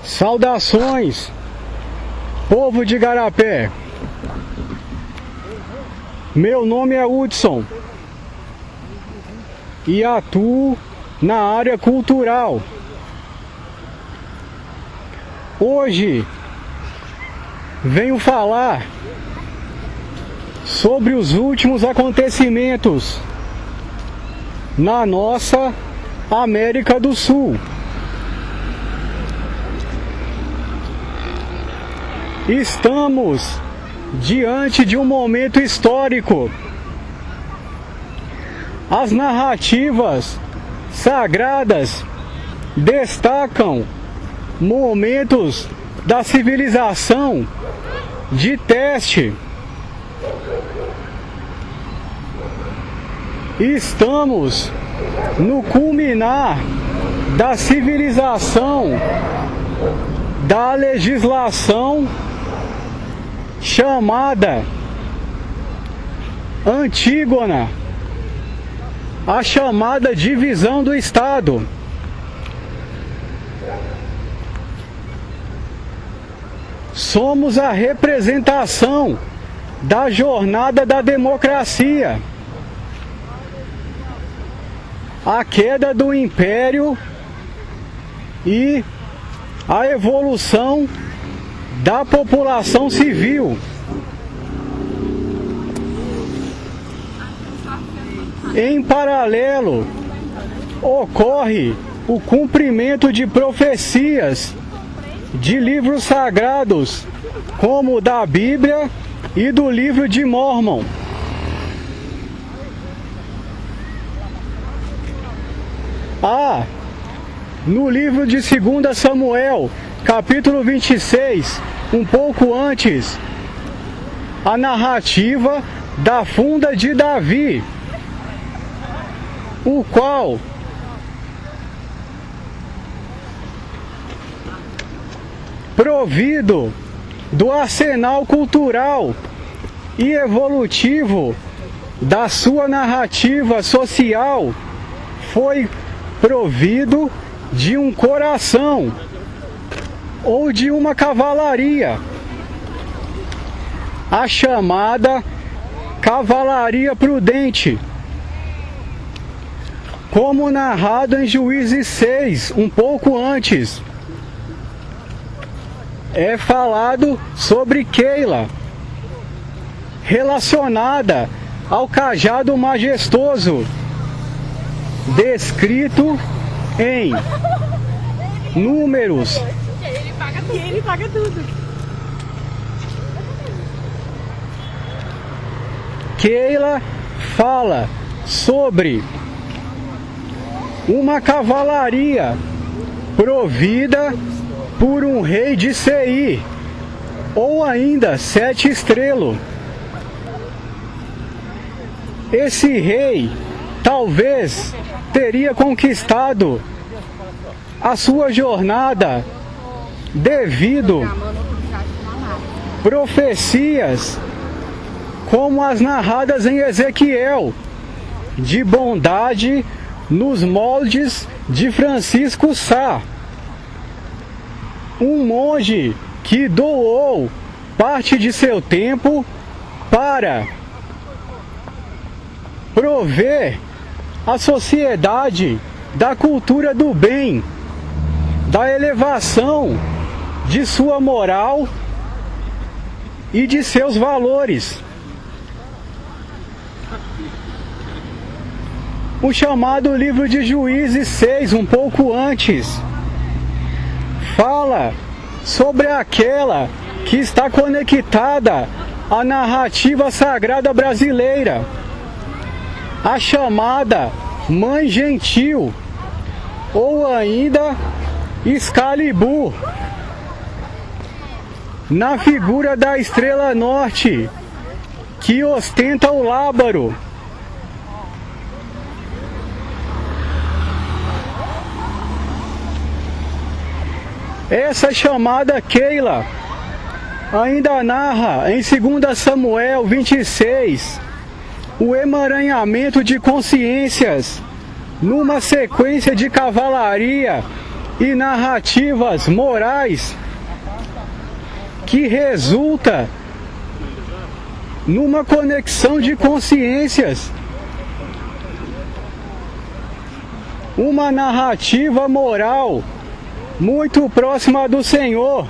Saudações, povo de Igarapé. Meu nome é Hudson e atuo na área cultural. Hoje venho falar sobre os últimos acontecimentos na nossa América do Sul. Estamos diante de um momento histórico. As narrativas sagradas destacam momentos da civilização de teste. Estamos no culminar da civilização da legislação chamada Antígona, a chamada divisão do Estado. Somos a representação da jornada da democracia, a queda do império e a evolução da população civil. Em paralelo, ocorre o cumprimento de profecias de livros sagrados, como o da Bíblia e do livro de Mórmon. No livro de 2 Samuel, capítulo 26, um pouco antes, a narrativa da funda de Davi, o qual provido do arsenal cultural e evolutivo da sua narrativa social, foi provido de um coração ou de uma cavalaria, a chamada cavalaria prudente, como narrado em Juízes 6, um pouco antes. É falado sobre Keila, relacionada ao cajado majestoso, descrito em Números. Ele paga tudo. Keila fala sobre uma cavalaria provida por um rei de Seir, ou ainda 7 estrelas. Esse rei talvez teria conquistado a sua jornada devido profecias como as narradas em Ezequiel, de bondade nos moldes de Francisco Sá, um monge que doou parte de seu tempo para prover a sociedade da cultura do bem, da elevação de sua moral e de seus valores. O chamado livro de Juízes 6, um pouco antes, fala sobre aquela que está conectada à narrativa sagrada brasileira, a chamada Mãe Gentil, ou ainda Excalibur, na figura da Estrela Norte, que ostenta o lábaro. Essa chamada Keila ainda narra em 2 Samuel 26 o emaranhamento de consciências numa sequência de cavalaria e narrativas morais que resulta numa conexão de consciências. Uma narrativa moral muito próxima do Senhor,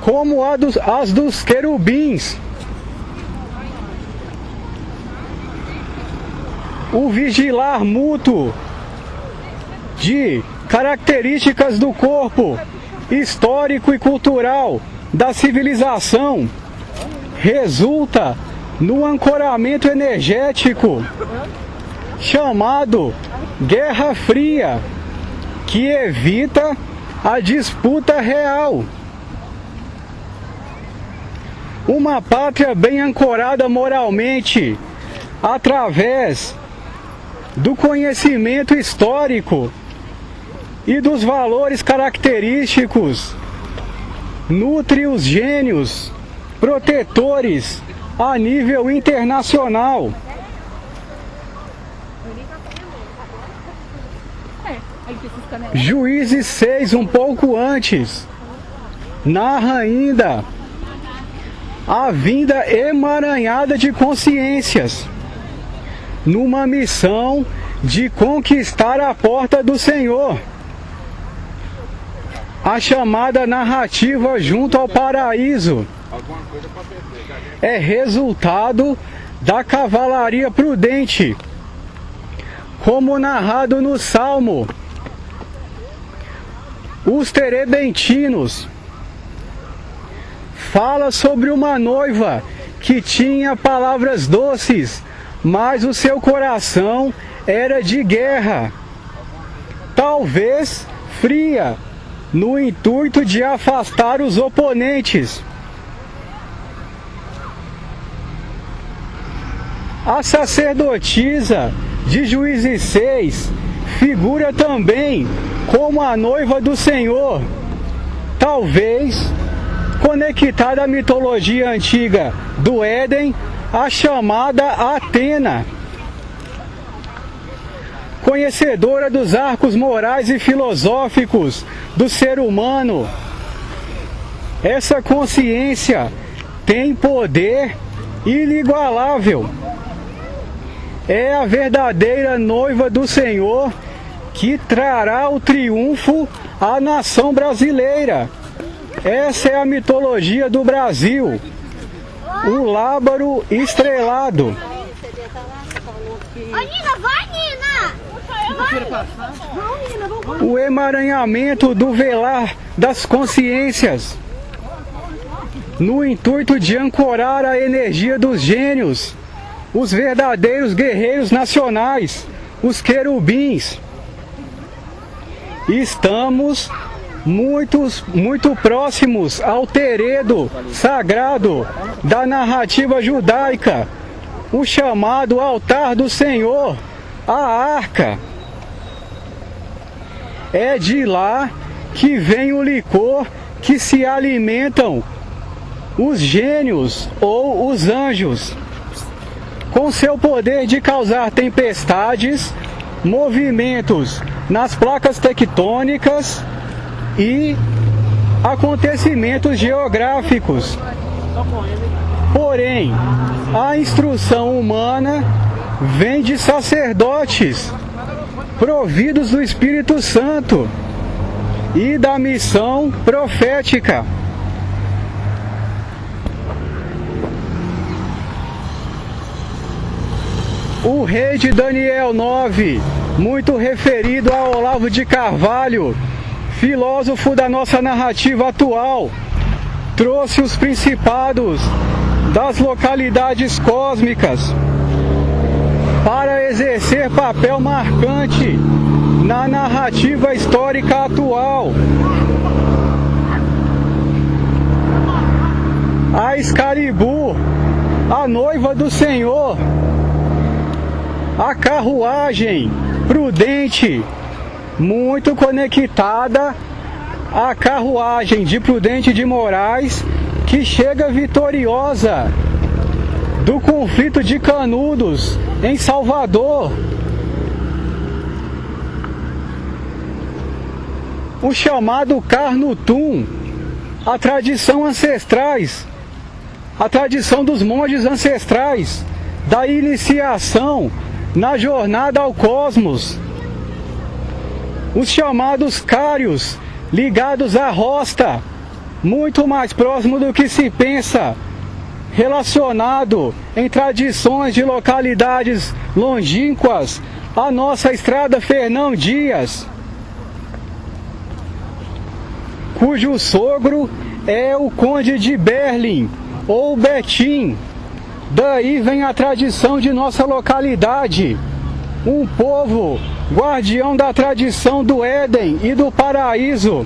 como as dos querubins. O vigilar mútuo de características do corpo histórico e cultural da civilização resulta no ancoramento energético chamado Guerra Fria, que evita a disputa real. Uma pátria bem ancorada moralmente, através do conhecimento histórico e dos valores característicos, nutre os gênios protetores a nível internacional. Juízes 6, um pouco antes, narra ainda a vinda emaranhada de consciências numa missão de conquistar a porta do Senhor. A chamada narrativa junto ao paraíso é resultado da cavalaria prudente, como narrado no Salmo. Os terebentinos fala sobre uma noiva que tinha palavras doces, mas o seu coração era de guerra, talvez fria, no intuito de afastar os oponentes. A sacerdotisa de Juízes 6 figura também como a noiva do Senhor, talvez conectada à mitologia antiga do Éden, a chamada Atena. Conhecedora dos arcos morais e filosóficos do ser humano, essa consciência tem poder inigualável. É a verdadeira noiva do Senhor que trará o triunfo à nação brasileira. Essa é a mitologia do Brasil, o lábaro estrelado. Nina, vai, Nina! O emaranhamento do velar das consciências, no intuito de ancorar a energia dos gênios, os verdadeiros guerreiros nacionais, os querubins. Estamos muito próximos ao teredo sagrado da narrativa judaica, o chamado altar do Senhor, a arca. É de lá que vem o licor que se alimentam os gênios ou os anjos, com seu poder de causar tempestades, movimentos nas placas tectônicas e acontecimentos geográficos. Porém, a instrução humana vem de sacerdotes providos do Espírito Santo e da missão profética. O rei de Daniel 9, muito referido a Olavo de Carvalho, filósofo da nossa narrativa atual, trouxe os principados das localidades cósmicas para exercer papel marcante na narrativa histórica atual. A Excalibur, a noiva do Senhor, a carruagem prudente, muito conectada à carruagem de Prudente de Moraes, que chega vitoriosa do conflito de Canudos em Salvador. o chamado Carnutum, a tradição ancestrais, a tradição dos monges ancestrais, da iniciação na jornada ao cosmos. Os chamados Cários, ligados à Rosta, muito mais próximo do que se pensa, relacionado em tradições de localidades longínquas à nossa estrada Fernão Dias, cujo sogro é o Conde de Berlim, ou Betim. Daí vem a tradição de nossa localidade, um povo guardião da tradição do Éden e do paraíso.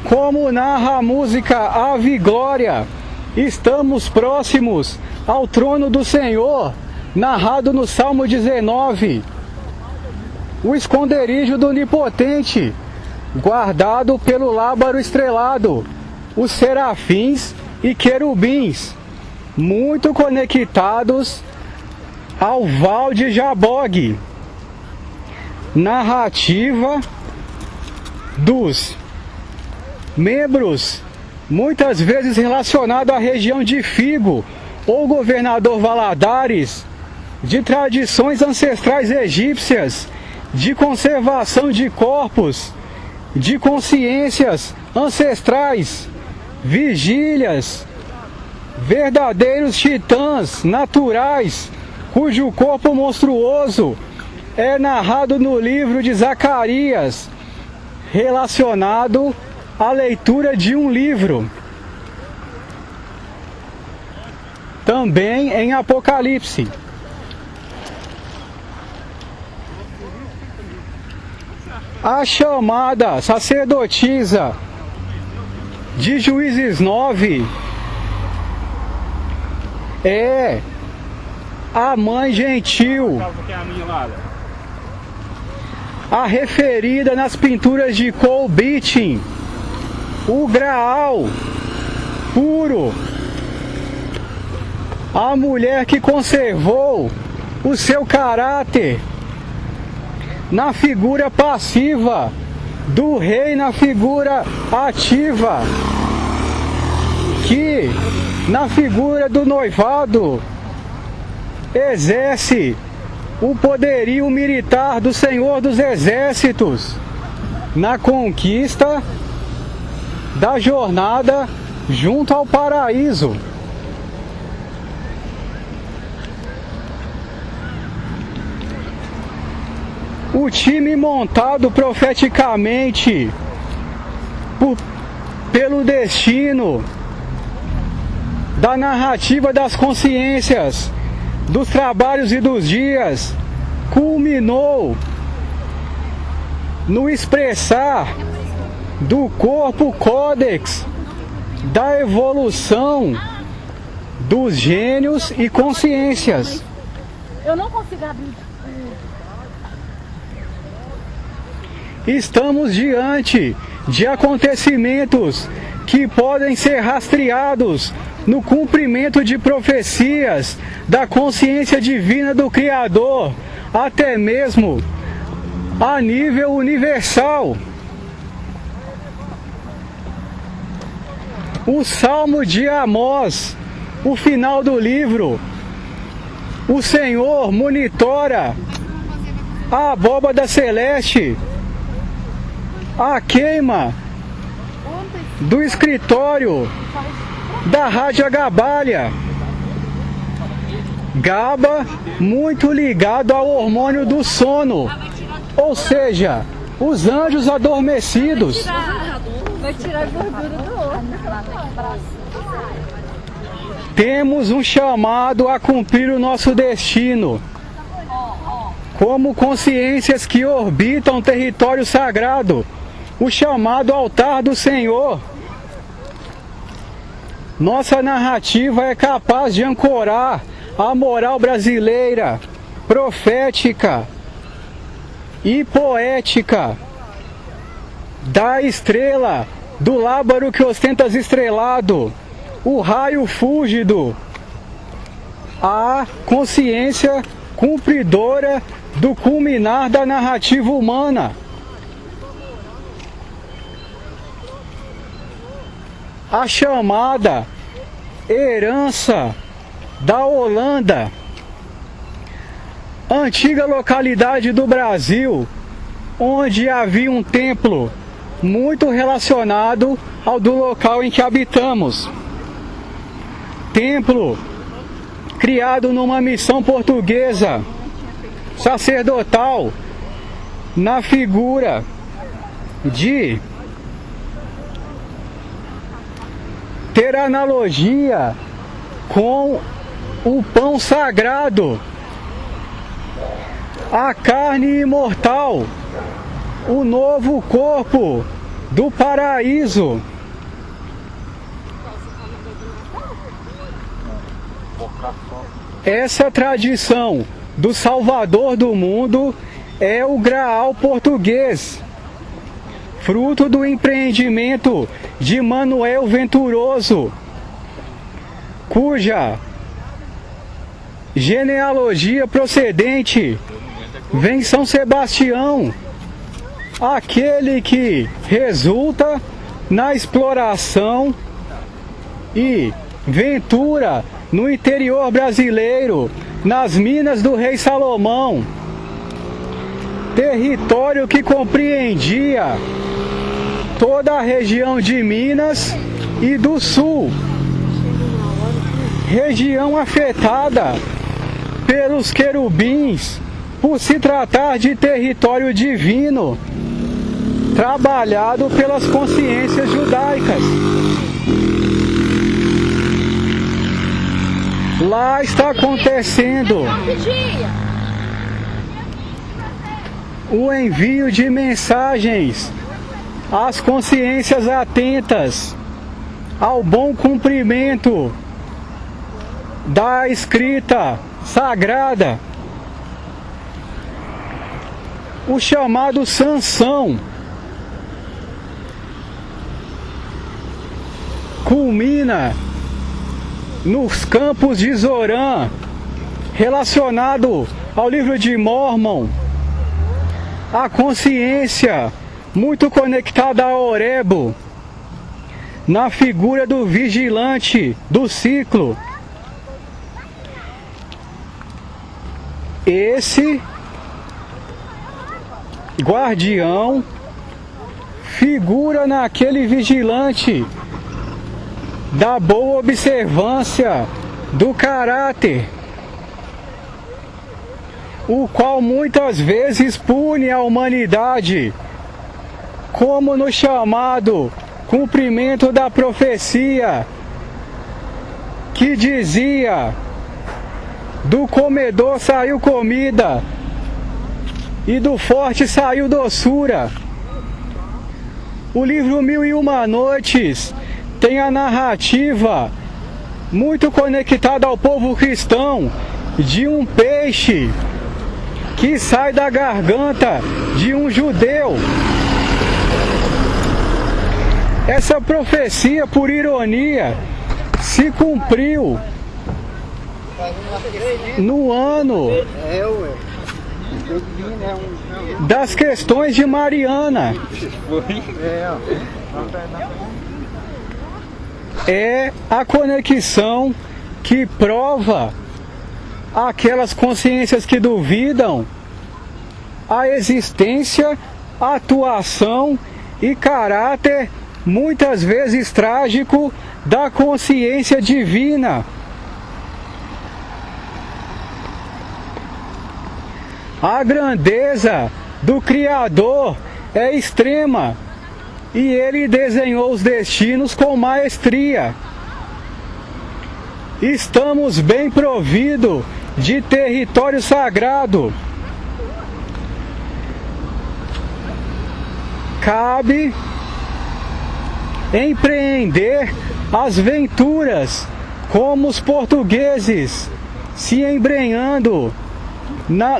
Como narra a música Ave Glória, estamos próximos ao trono do Senhor, narrado no Salmo 19. O esconderijo do Onipotente, guardado pelo lábaro estrelado, os serafins e querubins, muito conectados ao Val de Jabog. Narrativa dos membros, muitas vezes relacionado à região de Figo ou Governador Valadares, de tradições ancestrais egípcias, de conservação de corpos, de consciências ancestrais, vigílias, verdadeiros titãs naturais, cujo corpo monstruoso é narrado no livro de Zacarias, relacionado à leitura de um livro. Também em Apocalipse. A chamada sacerdotisa de Juízes 9 é a mãe gentil, a referida nas pinturas de Colbittin, o Graal puro, a mulher que conservou o seu caráter na figura passiva, do rei na figura ativa, que na figura do noivado exerce o poderio militar do Senhor dos Exércitos na conquista da jornada junto ao paraíso. O time montado profeticamente pelo destino da narrativa das consciências, dos trabalhos e dos dias, culminou no expressar do corpo códex da evolução dos gênios e consciências. Eu não consigo abrir. Estamos diante de acontecimentos que podem ser rastreados no cumprimento de profecias da consciência divina do Criador, até mesmo a nível universal. O Salmo de Amós, o final do livro, o Senhor monitora a abóbada celeste, a queima do escritório da Rádio Agabalha. GABA muito ligado ao hormônio do sono, ou seja, os anjos adormecidos. Vai tirar a gordura do outro. Temos um chamado a cumprir o nosso destino, como consciências que orbitam território sagrado, o chamado altar do Senhor. Nossa narrativa é capaz de ancorar a moral brasileira, profética e poética, da estrela, do lábaro que ostenta estrelado, o raio fúlgido, a consciência cumpridora do culminar da narrativa humana. A chamada herança da Holanda, antiga localidade do Brasil, onde havia um templo muito relacionado ao do local em que habitamos. Templo criado numa missão portuguesa sacerdotal, na figura de ter analogia com o pão sagrado, a carne imortal, o novo corpo do paraíso. Essa tradição do Salvador do mundo é o Graal português, fruto do empreendimento de Manuel Venturoso, cuja genealogia procedente vem São Sebastião, aquele que resulta na exploração e ventura no interior brasileiro, nas minas do rei Salomão, território que compreendia toda a região de Minas e do Sul, região afetada pelos querubins, por se tratar de território divino, trabalhado pelas consciências judaicas. Lá está acontecendo o envio de mensagens às consciências atentas ao bom cumprimento da escrita sagrada. O chamado Sansão culmina nos campos de Zorã, relacionado ao livro de Mórmon, a consciência muito conectada a Orebo, na figura do vigilante do ciclo. Esse guardião figura naquele vigilante da boa observância do caráter, o qual muitas vezes pune a humanidade, como no chamado cumprimento da profecia, que dizia: do comedor saiu comida e do forte saiu doçura. O livro 1001 Noites tem a narrativa muito conectada ao povo cristão de um peixe que sai da garganta de um judeu. Essa profecia, por ironia, se cumpriu no ano das questões de Mariana. É a conexão que prova aquelas consciências que duvidam a existência, atuação e caráter muitas vezes trágico da consciência divina. A grandeza do Criador é extrema e ele desenhou os destinos com maestria. Estamos bem providos de território sagrado. Cabe empreender as venturas como os portugueses, se embrenhando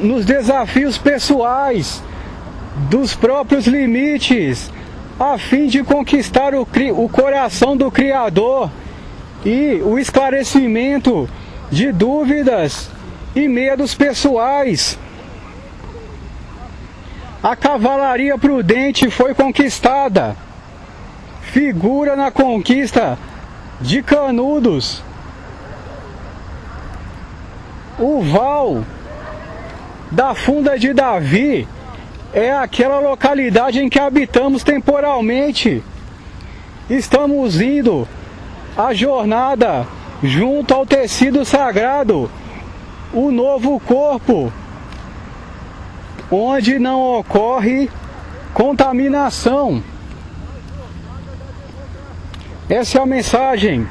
nos desafios pessoais, dos próprios limites, a fim de conquistar o coração do Criador e o esclarecimento de dúvidas e medos pessoais. A cavalaria prudente foi conquistada. Figura na conquista de Canudos. O Val da Funda de Davi é aquela localidade em que habitamos temporalmente. Estamos indo a jornada junto ao tecido sagrado, o novo corpo, onde não ocorre contaminação. Essa é a mensagem